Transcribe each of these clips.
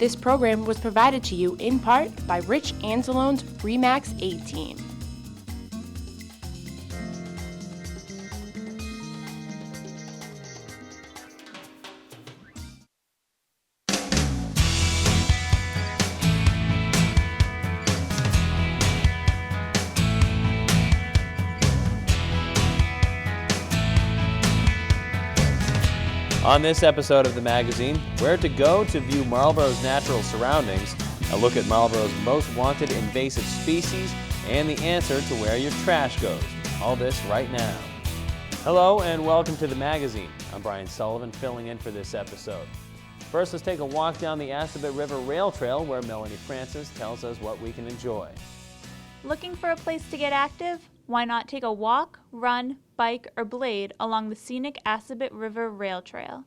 This program was provided to you in part by Rich Anzalone's RE/MAX 8 team. On this episode of the magazine, where to go to view Marlborough's natural surroundings, a look at Marlborough's most wanted invasive species, and the answer to where your trash goes. All this right now. Hello and welcome to the magazine. I'm Brian Sullivan, filling in for this episode. First, let's take a walk down the Assabet River Rail Trail where Melanie Francis tells us what we can enjoy. Looking for a place to get active? Why not take a walk, run, bike, or blade along the scenic Assabet River Rail Trail?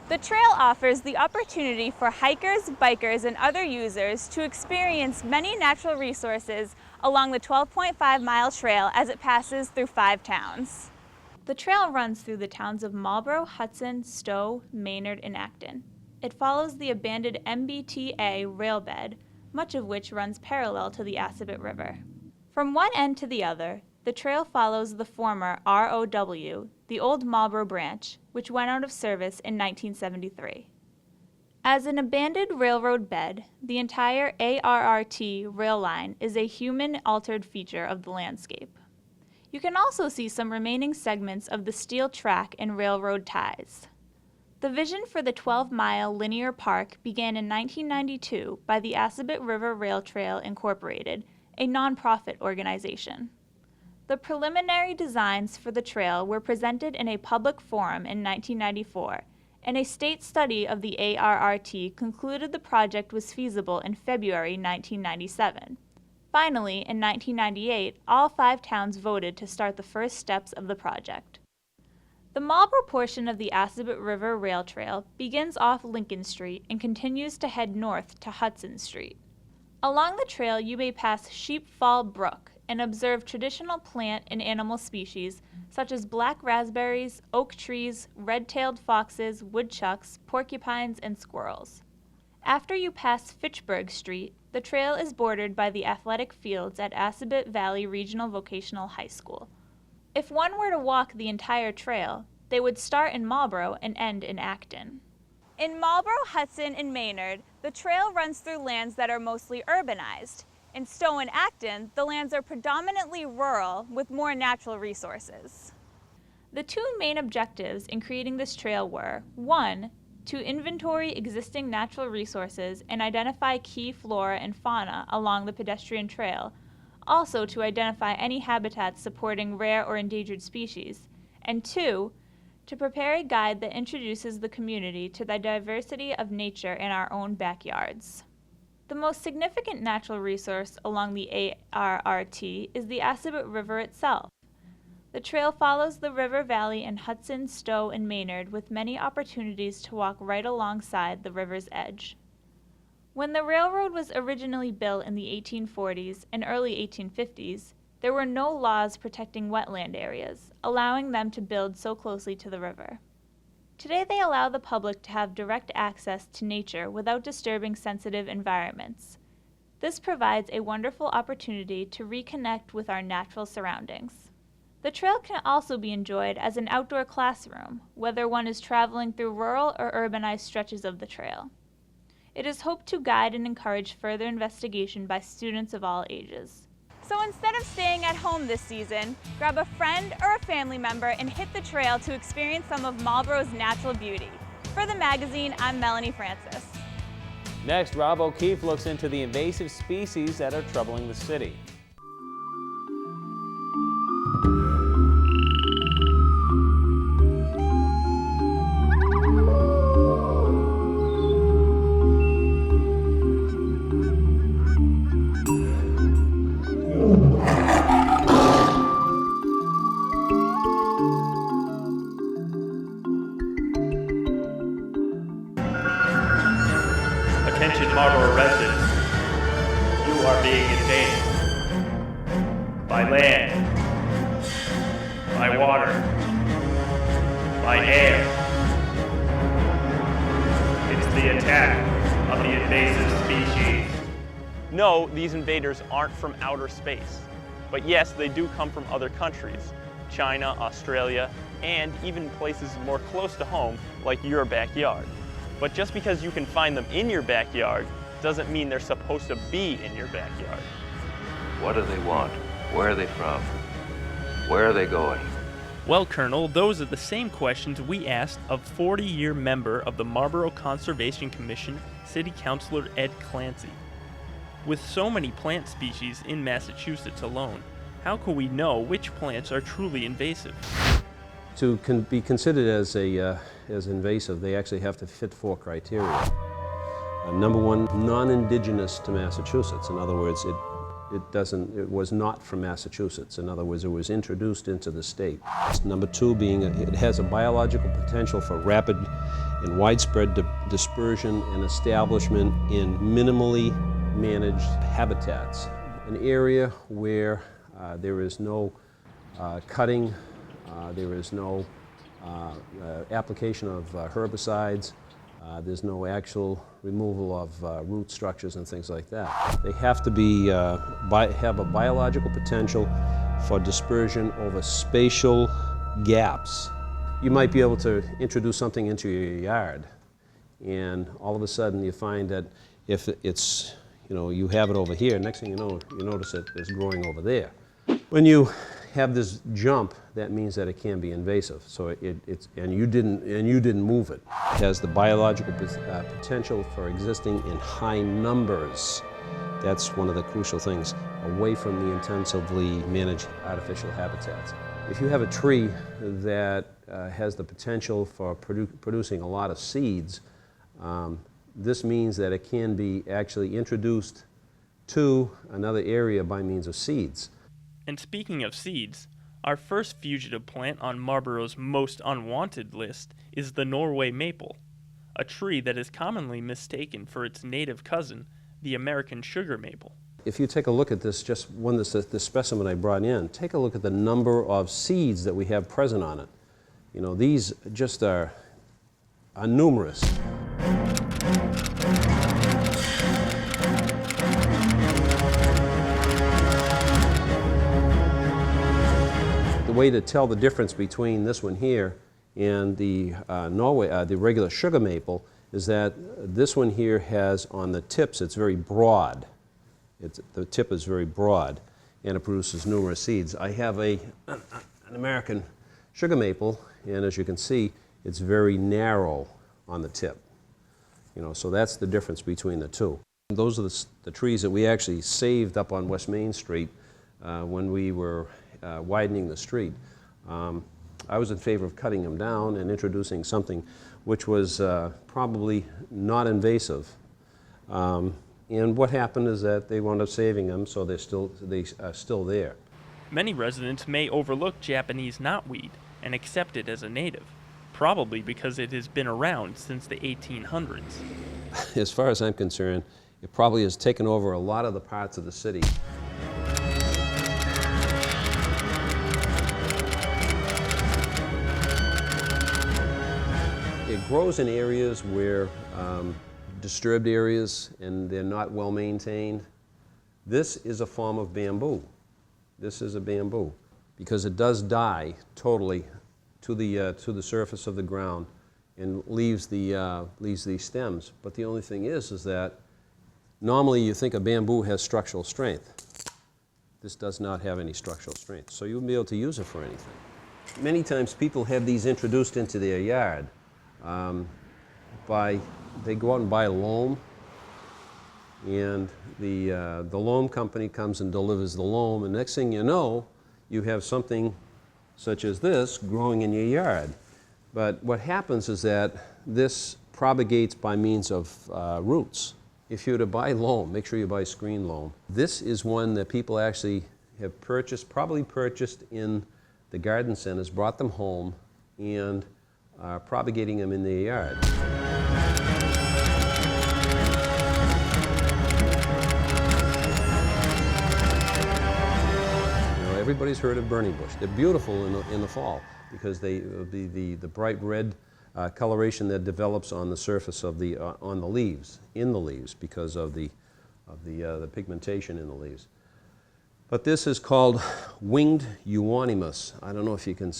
The trail offers the opportunity for hikers, bikers, and other users to experience many natural resources along the 12.5-mile trail as it passes through 5 towns. The trail runs through the towns of Marlborough, Hudson, Stowe, Maynard, and Acton. It follows the abandoned MBTA railbed, much of which runs parallel to the Assabet River. From one end to the other, the trail follows the former ROW, the old Marlborough branch, which went out of service in 1973. As an abandoned railroad bed, the entire ARRT rail line is a human-altered feature of the landscape. You can also see some remaining segments of the steel track and railroad ties. The vision for the 12-mile linear park began in 1992 by the Assabet River Rail Trail Incorporated, a nonprofit organization. The preliminary designs for the trail were presented in a public forum in 1994, and a state study of the ARRT concluded the project was feasible in February 1997. Finally, in 1998, all 5 towns voted to start the first steps of the project. The Marlborough portion of the Assabet River Rail Trail begins off Lincoln Street and continues to head north to Hudson Street. Along the trail, you may pass Sheepfall Brook and observe traditional plant and animal species such as black raspberries, oak trees, red-tailed foxes, woodchucks, porcupines, and squirrels. After you pass Fitchburg Street, the trail is bordered by the athletic fields at Assabet Valley Regional Vocational High School. If one were to walk the entire trail, they would start in Marlborough and end in Acton. In Marlborough, Hudson, and Maynard, the trail runs through lands that are mostly urbanized. In Stowe and Acton, the lands are predominantly rural with more natural resources. The 2 main objectives in creating this trail were, 1, to inventory existing natural resources and identify key flora and fauna along the pedestrian trail, also to identify any habitats supporting rare or endangered species, and 2, to prepare a guide that introduces the community to the diversity of nature in our own backyards. The most significant natural resource along the ARRT is the Assabet River itself. The trail follows the river valley in Hudson, Stowe, and Maynard with many opportunities to walk right alongside the river's edge. When the railroad was originally built in the 1840s and early 1850s, there were no laws protecting wetland areas, allowing them to build so closely to the river. Today they allow the public to have direct access to nature without disturbing sensitive environments. This provides a wonderful opportunity to reconnect with our natural surroundings. The trail can also be enjoyed as an outdoor classroom, whether one is traveling through rural or urbanized stretches of the trail. It is hoped to guide and encourage further investigation by students of all ages. So instead of staying at home this season, grab a friend or a family member and hit the trail to experience some of Marlborough's natural beauty. For the magazine, I'm Melanie Francis. Next, Rob O'Keefe looks into the invasive species that are troubling the city. Attention Marlborough residents, you are being invaded by land, by water, by air. It's the attack of the invasive species. No, these invaders aren't from outer space. But yes, they do come from other countries, China, Australia, and even places more close to home, like your backyard. But just because you can find them in your backyard doesn't mean they're supposed to be in your backyard. What do they want? Where are they from? Where are they going? Well, Colonel, those are the same questions we asked of 40-year member of the Marlborough Conservation Commission, City Councilor Ed Clancy. With so many plant species in Massachusetts alone, how can we know which plants are truly invasive? To be considered as invasive, they actually have to fit 4 criteria. Number 1, non-indigenous to Massachusetts. In other words, it was not from Massachusetts. In other words, it was introduced into the state. Number 2 being it has a biological potential for rapid and widespread dispersion and establishment in minimally managed habitats. An area where there is no cutting, there is no application of herbicides, there's no actual removal of root structures and things like that. They have to be, have a biological potential for dispersion over spatial gaps. You might be able to introduce something into your yard, and all of a sudden you find that if it's, you have it over here, next thing you know, you notice it is growing over there. When you have this jump, that means that it can be invasive. So and you didn't move it. It has the biological potential for existing in high numbers. That's one of the crucial things, away from the intensively managed artificial habitats. If you have a tree that has the potential for producing a lot of seeds, this means that it can be actually introduced to another area by means of seeds. And speaking of seeds, our first fugitive plant on Marlborough's most unwanted list is the Norway maple, a tree that is commonly mistaken for its native cousin, the American sugar maple. If you take a look at this, just the specimen I brought in, take a look at the number of seeds that we have present on it. These just are numerous. The way to tell the difference between this one here and the the regular sugar maple is that this one here has on the tips, it's very broad. The tip is very broad and it produces numerous seeds. I have an American sugar maple, and as you can see, it's very narrow on the tip. So that's the difference between the two. Those are the trees that we actually saved up on West Main Street when we were widening the street. I was in favor of cutting them down and introducing something which was probably not invasive. And what happened is that they wound up saving them, so they are still there. Many residents may overlook Japanese knotweed and accept it as a native, probably because it has been around since the 1800s. As far as I'm concerned, it probably has taken over a lot of the parts of the city. It grows in areas where disturbed areas and they're not well maintained. This is a form of bamboo. This is a bamboo because it does die totally to the surface of the ground and leaves these stems. But the only thing is that normally you think a bamboo has structural strength. This does not have any structural strength, so you wouldn't be able to use it for anything. Many times people have these introduced into their yard. They go out and buy loam, and the loam company comes and delivers the loam, and next thing you know, you have something such as this growing in your yard. But what happens is that this propagates by means of roots. If you were to buy loam, make sure you buy screen loam. This is one that people actually have probably purchased in the garden centers, brought them home, and are propagating them in their yard. Everybody's heard of burning bush. They're beautiful in the fall because the bright red coloration that develops on the surface of the on the leaves, in the leaves, because of the pigmentation in the leaves. But this is called winged euonymus. I don't know if you can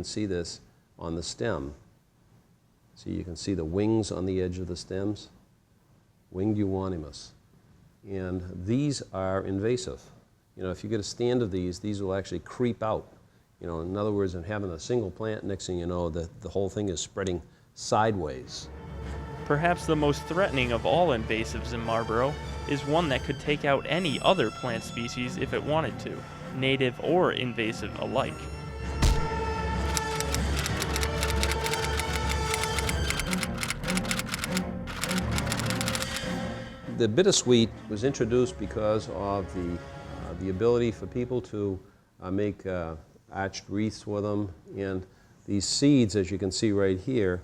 see this on the stem. See, you can see the wings on the edge of the stems. Winged euonymus. And these are invasive. You know, if you get a stand of these will actually creep out. You know, in other words, in having a single plant, next thing you know, the whole thing is spreading sideways. Perhaps the most threatening of all invasives in Marlborough is one that could take out any other plant species if it wanted to, native or invasive alike. The bittersweet was introduced because of the ability for people to make arched wreaths with them, and these seeds, as you can see right here,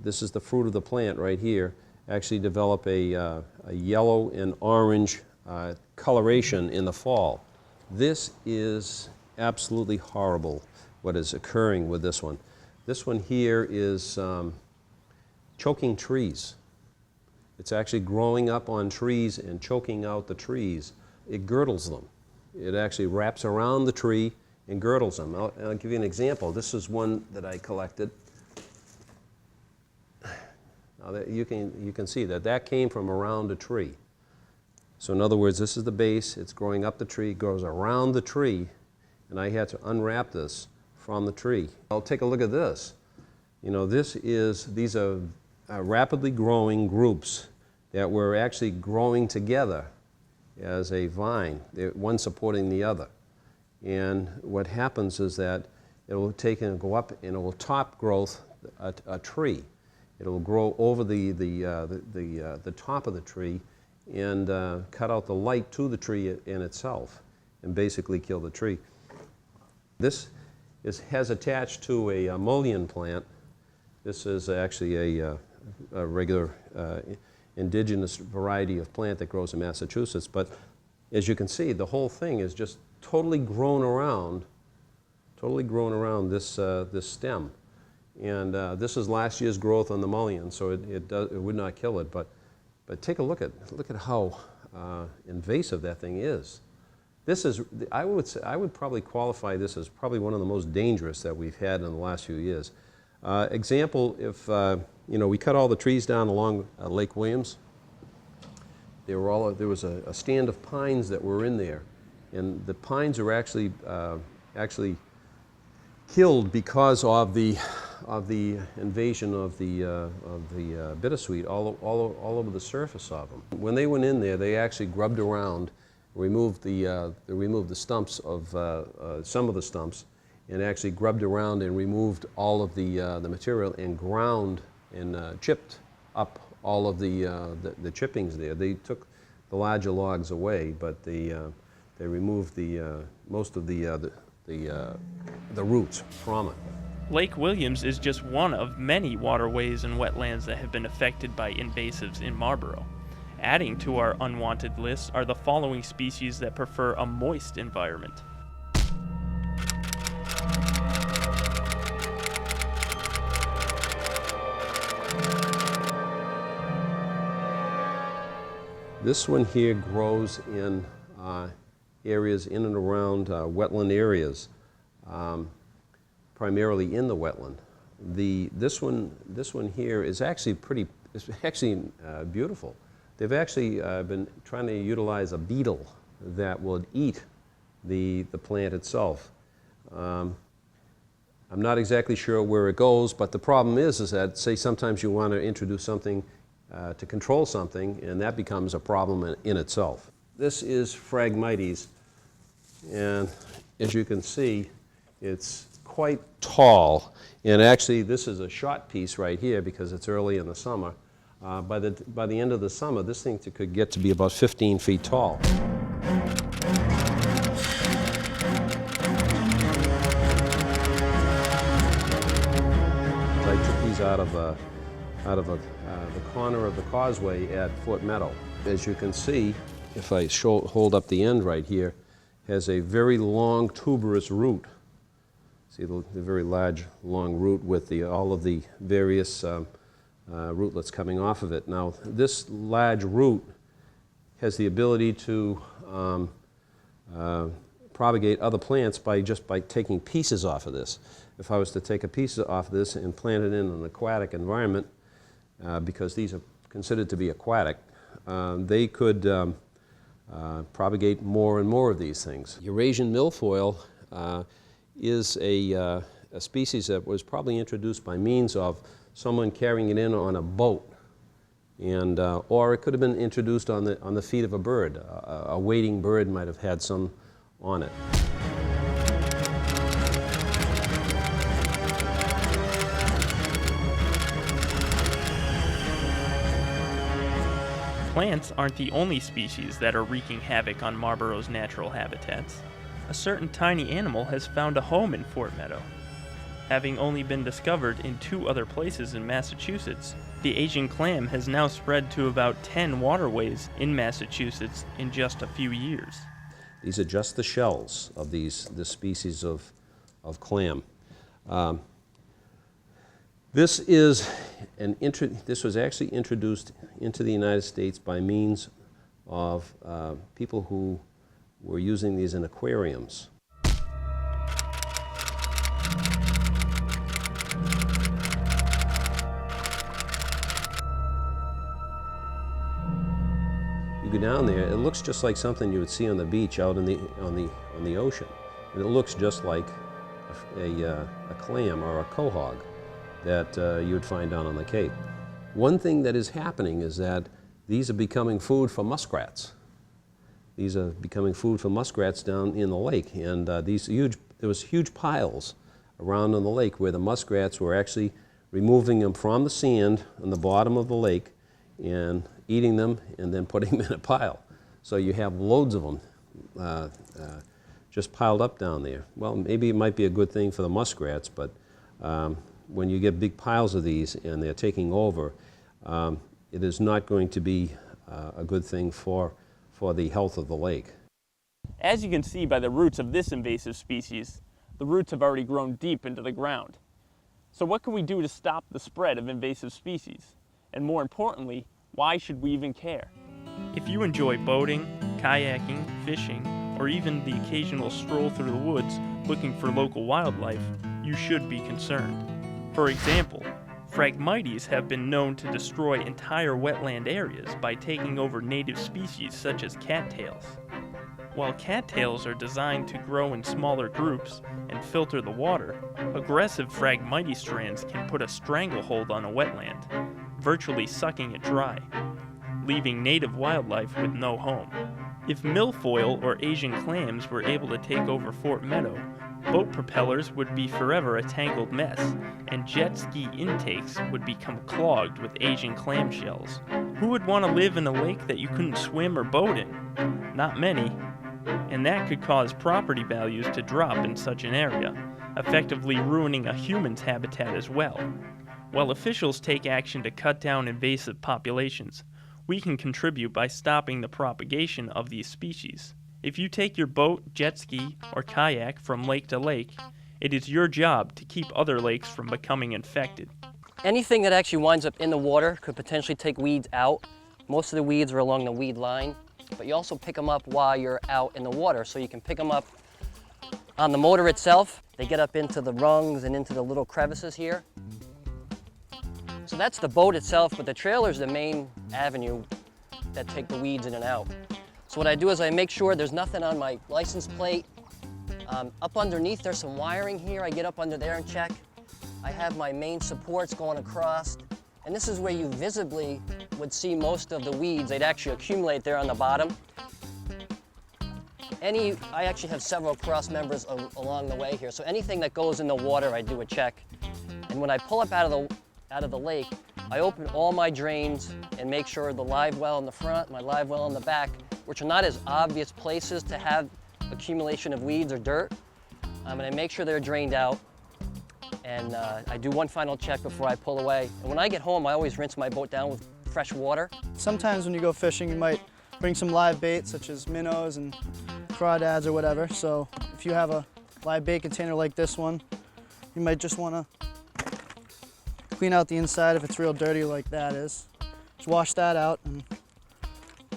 this is the fruit of the plant right here, actually develop a yellow and orange coloration in the fall. This is absolutely horrible, what is occurring with this one. This one here is choking trees. It's actually growing up on trees and choking out the trees. It girdles them. It actually wraps around the tree and girdles them. I'll give you an example. This is one that I collected. Now you can see that came from around a tree. So in other words, this is the base. It's growing up the tree, goes around the tree, and I had to unwrap this from the tree. I'll take a look at this. You know, these are rapidly growing groups that were actually growing together as a vine, one supporting the other. And what happens is that it will take and go up, and it will top growth a tree. It will grow over the top of the tree and cut out the light to the tree in itself and basically kill the tree. This has attached to a mullein plant. This is actually a regular indigenous variety of plant that grows in Massachusetts. But as you can see, the whole thing is just totally grown around this stem. And this is last year's growth on the mullein, so it would not kill it. But take a look at how invasive that thing is. This is, I would probably qualify this as probably one of the most dangerous that we've had in the last few years. Example, if you know, we cut all the trees down along Lake Williams. There was a stand of pines that were in there, and the pines are actually killed because of the invasion of the bittersweet all over the surface of them. When they went in there, they actually grubbed around, removed the stumps of some of the stumps, and actually grubbed around and removed all of the material and ground and chipped up all of the chippings there. They took the larger logs away, but they removed most of the roots from it. Lake Williams is just one of many waterways and wetlands that have been affected by invasives in Marlborough. Adding to our unwanted list are the following species that prefer a moist environment. This one here grows in areas in and around wetland areas, primarily in the wetland. This one here is actually beautiful. They've actually been trying to utilize a beetle that would eat the plant itself. I'm not exactly sure where it goes, but the problem is that, say, sometimes you want to introduce something to control something, and that becomes a problem in itself. This is Phragmites, and as you can see, it's quite tall. And actually, this is a short piece right here because it's early in the summer. By the end of the summer, this thing could get to be about 15 feet tall. I took these out of the corner of the causeway at Fort Meadow. As you can see, if I hold up the end right here, has a very long tuberous root See the very large, long root with all of the various rootlets coming off of it. Now, this large root has the ability to propagate other plants just by taking pieces off of this. If I was to take a piece off of this and plant it in an aquatic environment, because these are considered to be aquatic, they could propagate more and more of these things. Eurasian milfoil is a species that was probably introduced by means of someone carrying it in on a boat, and or it could have been introduced on the feet of a bird. A wading bird might have had some on it. Plants aren't the only species that are wreaking havoc on Marlboro's natural habitats. A certain tiny animal has found a home in Fort Meadow. Having only been discovered in 2 other places in Massachusetts, the Asian clam has now spread to about 10 waterways in Massachusetts in just a few years. These are just the shells of this species of clam. This was actually introduced into the United States by means of people who were using these in aquariums. You go down there, it looks just like something you would see on the beach out on the ocean, and it looks just like a clam or a quahog that you would find down on the Cape. One thing that is happening is that these are becoming food for muskrats. These are becoming food for muskrats down in the lake, and there was huge piles around on the lake where the muskrats were actually removing them from the sand on the bottom of the lake and eating them and then putting them in a pile. So you have loads of them just piled up down there. Well, maybe it might be a good thing for the muskrats, but when you get big piles of these and they're taking over, it is not going to be a good thing for the health of the lake. As you can see by the roots of this invasive species, the roots have already grown deep into the ground. So what can we do to stop the spread of invasive species? And more importantly, why should we even care? If you enjoy boating, kayaking, fishing, or even the occasional stroll through the woods looking for local wildlife, you should be concerned. For example, Phragmites have been known to destroy entire wetland areas by taking over native species such as cattails. While cattails are designed to grow in smaller groups and filter the water, aggressive Phragmites strands can put a stranglehold on a wetland, virtually sucking it dry, leaving native wildlife with no home. If milfoil or Asian clams were able to take over Fort Meadow, boat propellers would be forever a tangled mess, and jet ski intakes would become clogged with Asian clam shells. Who would want to live in a lake that you couldn't swim or boat in? Not many. And that could cause property values to drop in such an area, effectively ruining a human's habitat as well. While officials take action to cut down invasive populations, we can contribute by stopping the propagation of these species. If you take your boat, jet ski, or kayak from lake to lake, it is your job to keep other lakes from becoming infected. Anything that actually winds up in the water could potentially take weeds out. Most of the weeds are along the weed line, but you also pick them up while you're out in the water. So you can pick them up on the motor itself. They get up into the rungs and into the little crevices here. So that's the boat itself, but the trailer is the main avenue that take the weeds in and out. So what I do is I make sure there's nothing on my license plate. Up underneath, there's some wiring here. I get up under there and check. I have my main supports going across, and this is where you visibly would see most of the weeds. They'd actually accumulate there on the bottom. I actually have several cross members along the way here, so anything that goes in the water, I do a check. And when I pull up out of the lake, I open all my drains and make sure the live well in the front, my live well in the back, which are not as obvious places to have accumulation of weeds or dirt, and I make sure they're drained out. And I do one final check before I pull away. And when I get home, I always rinse my boat down with fresh water. Sometimes when you go fishing, you might bring some live bait, such as minnows and crawdads or whatever. So if you have a live bait container like this one, You might just want to clean out the inside if it's real dirty like that is. Just wash that out, and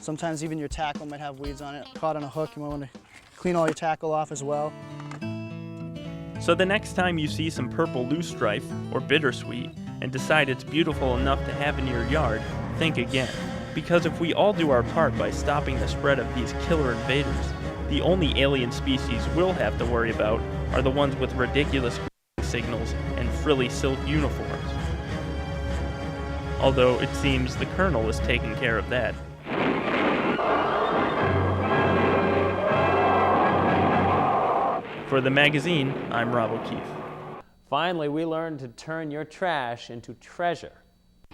sometimes even your tackle might have weeds on it. Caught on a hook, you might want to clean all your tackle off as well. So the next time you see some purple loosestrife or bittersweet and decide it's beautiful enough to have in your yard, think again. Because if we all do our part by stopping the spread of these killer invaders, the only alien species we'll have to worry about are the ones with ridiculous signals and frilly silk uniforms. Although it seems the Colonel is taking care of that. For the magazine, I'm Rob O'Keefe. Finally, we learned to turn your trash into treasure.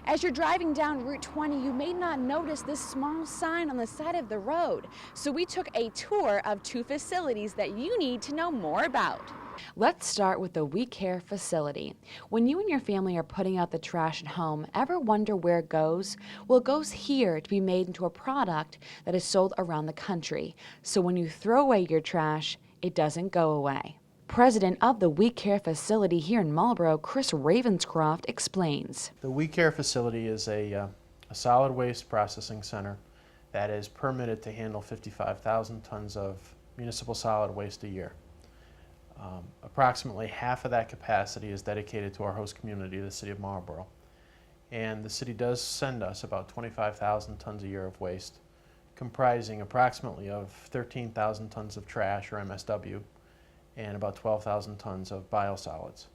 As you're driving down Route 20, you may not notice this small sign on the side of the road. So we took a tour of 2 facilities that you need to know more about. Let's start with the We Care facility. When you and your family are putting out the trash at home, ever wonder where it goes? Well, it goes here to be made into a product that is sold around the country. So when you throw away your trash, it doesn't go away. President of the We Care facility here in Marlboro, Chris Ravenscroft, explains. The We Care facility is a solid waste processing center that is permitted to handle 55,000 tons of municipal solid waste a year. Approximately half of that capacity is dedicated to our host community, the city of Marlboro. And the city does send us about 25,000 tons a year of waste, comprising approximately of 13,000 tons of trash, or MSW, and about 12,000 tons of biosolids,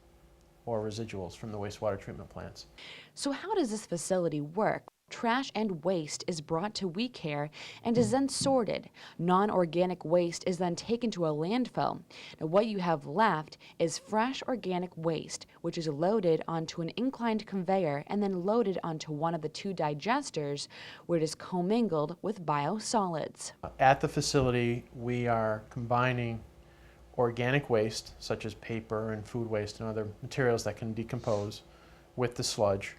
or residuals from the wastewater treatment plants. So how does this facility work? Trash and waste is brought to We Care and is then sorted. Non-organic waste is then taken to a landfill. Now what you have left is fresh organic waste, which is loaded onto an inclined conveyor and then loaded onto one of the 2 digesters where it is commingled with biosolids. At the facility, we are combining organic waste, such as paper and food waste and other materials that can decompose, with the sludge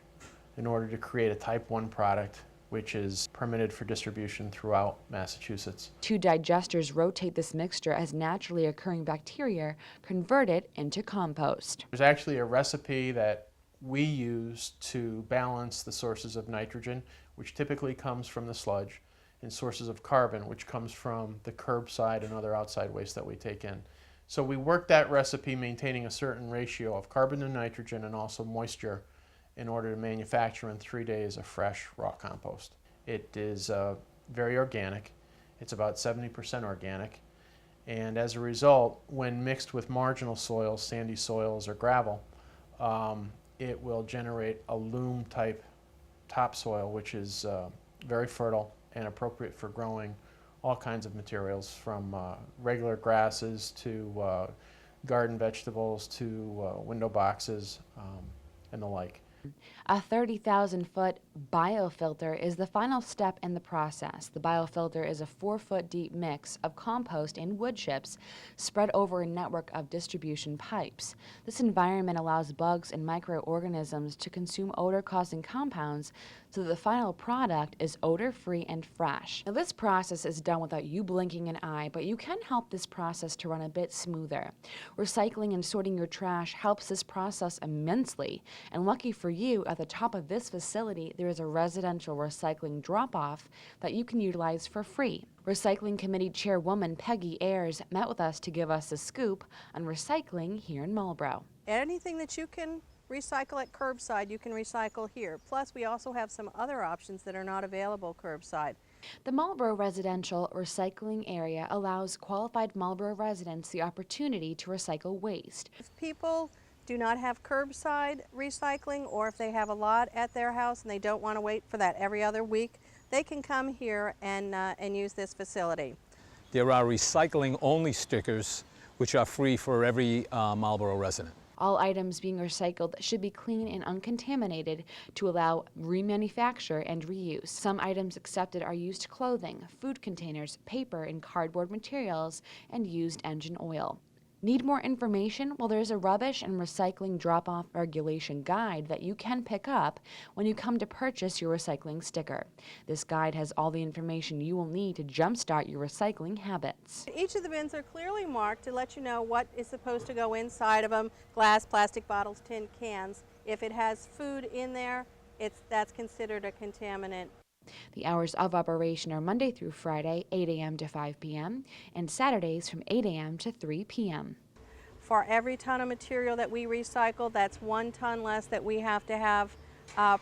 in order to create a type 1 product which is permitted for distribution throughout Massachusetts. 2 digesters rotate this mixture as naturally occurring bacteria convert it into compost. There's actually a recipe that we use to balance the sources of nitrogen, which typically comes from the sludge, and sources of carbon, which comes from the curbside and other outside waste that we take in. So we work that recipe maintaining a certain ratio of carbon to nitrogen and also moisture in order to manufacture in 3 days of fresh raw compost. It is very organic. It's about 70% organic. And as a result, when mixed with marginal soils, sandy soils or gravel, it will generate a loam type topsoil, which is very fertile and appropriate for growing all kinds of materials, from regular grasses to garden vegetables to window boxes and the like. A 30,000-foot biofilter is the final step in the process. The biofilter is a 4-foot deep mix of compost and wood chips spread over a network of distribution pipes. This environment allows bugs and microorganisms to consume odor-causing compounds so that the final product is odor-free and fresh. Now, this process is done without you blinking an eye, but you can help this process to run a bit smoother. Recycling and sorting your trash helps this process immensely, and lucky for you, at the top of this facility, there is a residential recycling drop-off that you can utilize for free. Recycling Committee Chairwoman Peggy Ayers met with us to give us a scoop on recycling here in Marlboro. Anything that you can recycle at curbside, you can recycle here. Plus, we also have some other options that are not available curbside. The Marlboro Residential Recycling Area allows qualified Marlboro residents the opportunity to recycle waste. If people do not have curbside recycling, or if they have a lot at their house and they don't want to wait for that every other week, they can come here and use this facility. There are recycling-only stickers which are free for every Marlboro resident. All items being recycled should be clean and uncontaminated to allow remanufacture and reuse. Some items accepted are used clothing, food containers, paper and cardboard materials, and used engine oil. Need more information? Well, there's a rubbish and recycling drop-off regulation guide that you can pick up when you come to purchase your recycling sticker. This guide has all the information you will need to jumpstart your recycling habits. Each of the bins are clearly marked to let you know what is supposed to go inside of them: glass, plastic bottles, tin cans. If it has food in there, that's considered a contaminant. The hours of operation are Monday through Friday, 8 a.m. to 5 p.m., and Saturdays from 8 a.m. to 3 p.m. For every ton of material that we recycle, that's 1 ton less that we have to have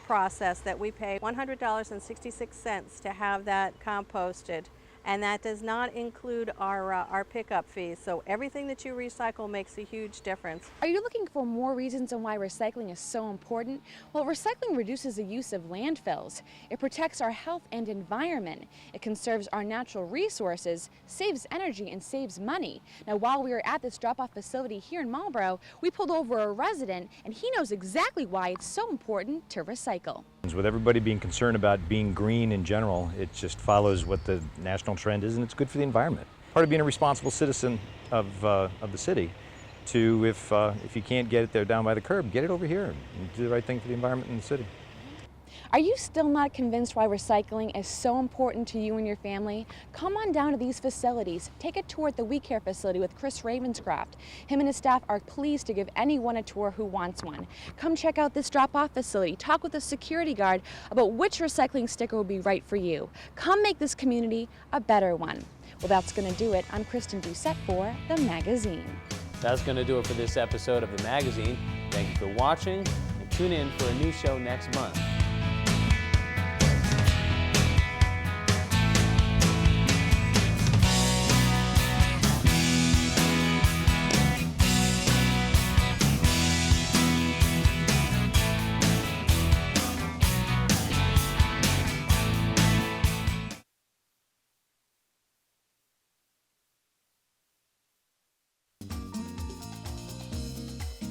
processed, that we pay $100.66 to have that composted. And that does not include our pickup fees. So everything that you recycle makes a huge difference. Are you looking for more reasons on why recycling is so important? Well, recycling reduces the use of landfills. It protects our health and environment. It conserves our natural resources, saves energy, and saves money. Now, while we were at this drop-off facility here in Marlboro, we pulled over a resident, and he knows exactly why it's so important to recycle. With everybody being concerned about being green in general, it just follows what the national trend is, and it's good for the environment. Part of being a responsible citizen of the city, to if you can't get it there down by the curb, get it over here and do the right thing for the environment in the city. Are you still not convinced why recycling is so important to you and your family? Come on down to these facilities. Take a tour at the We Care facility with Chris Ravenscraft. Him and his staff are pleased to give anyone a tour who wants one. Come check out this drop-off facility. Talk with a security guard about which recycling sticker will be right for you. Come make this community a better one. Well, that's going to do it. I'm Kristen Doucette for The Magazine. That's going to do it for this episode of The Magazine. Thank you for watching, and tune in for a new show next month.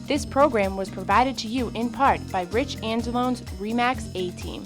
This program was provided to you in part by Rich Angelone's RE/MAX A-Team.